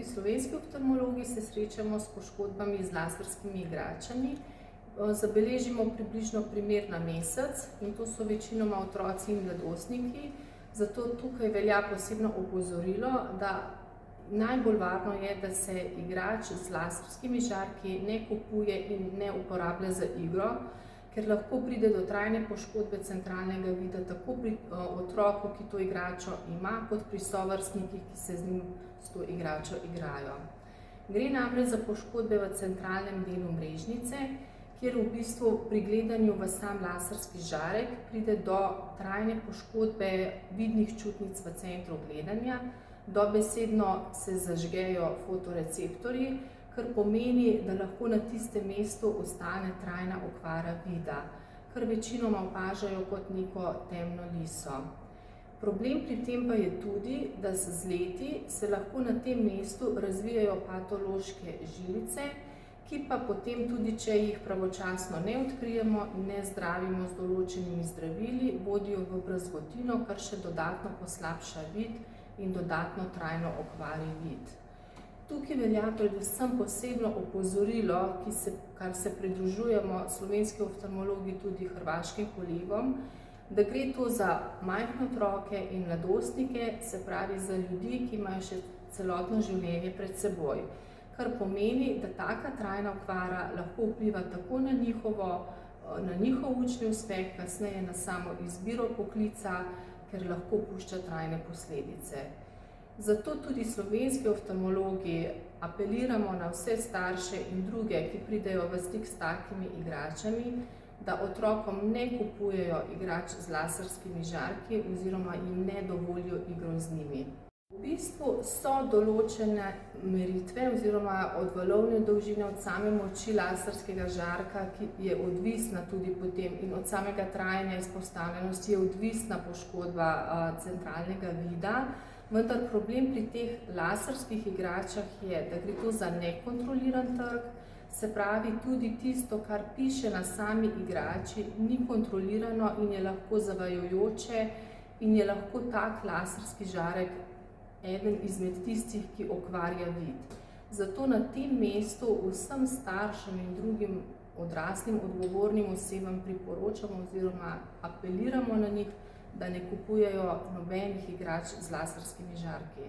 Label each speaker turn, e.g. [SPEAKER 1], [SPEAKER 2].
[SPEAKER 1] tudi slovenski oftalmologi se srečamo s poškodbami z laserskimi igračami. Zabeležimo približno primer na mesec in to so večinoma otroci in mladostniki. Zato tukaj velja posebno opozorilo, da najbolj varno je, da se igrač z laserskimi žarki ne kupuje in ne uporablja za igro, ker lahko pride do trajne poškodbe centralnega vida tako pri otroku, ki to igračo ima, kot pri sovrstnikih, ki se z njim s to igračo igrajo. Gre namreč za poškodbe v centralnem delu mrežnice, kjer v bistvu pri gledanju v sam laserski žarek pride do trajne poškodbe vidnih čutnic v centru gledanja, dobesedno se zažgejo fotoreceptorji, kar pomeni, da lahko na tistem mestu ostane trajna okvara vida, kar večinoma opažajo kot neko temno liso. Problem pri tem pa je tudi, da z leti se lahko na tem mestu razvijajo patološke žilice, ki pa potem tudi, če jih pravočasno ne odkrijemo in ne zdravimo z določenimi zdravili, vodijo v brazgotino, kar še dodatno poslabša vid in dodatno trajno okvari vid. Tukaj velja predvsem posebno opozorilo, kar se pridružujemo slovenski oftalmologi tudi hrvaškim kolegom, da gre to za majhne otroke in mladostnike, se pravi za ljudi, ki imajo še celotno življenje pred seboj. Kar pomeni, da taka trajna okvara lahko vpliva tako na njihov učni uspeh, kasneje na samo izbiro poklica, ker lahko pušča trajne posledice. Zato tudi slovenski oftalmologi apeliramo na vse starše in druge, ki pridejo v stik s takimi igračami, da otrokom ne kupujejo igrač z laserskimi žarki oziroma jim ne dovolijo igro z njimi. V bistvu so določene meritve oziroma od valovne dolžine od same moči laserskega žarka, ki je odvisna tudi potem in od samega trajanja izpostavljenosti je odvisna poškodba centralnega vida. Vendar problem pri teh laserskih igračah je, da gre to za nekontroliran trg, se pravi tudi tisto, kar piše na sami igrači, ni kontrolirano in je lahko zavajajoče in je lahko tak laserski žarek eden izmed tistih, ki okvarja vid. Zato na tem mestu vsem staršem in drugim odraslim odgovornim osebam priporočamo oziroma apeliramo na njih, da ne kupujejo nobenih igrač z laserskimi žarki.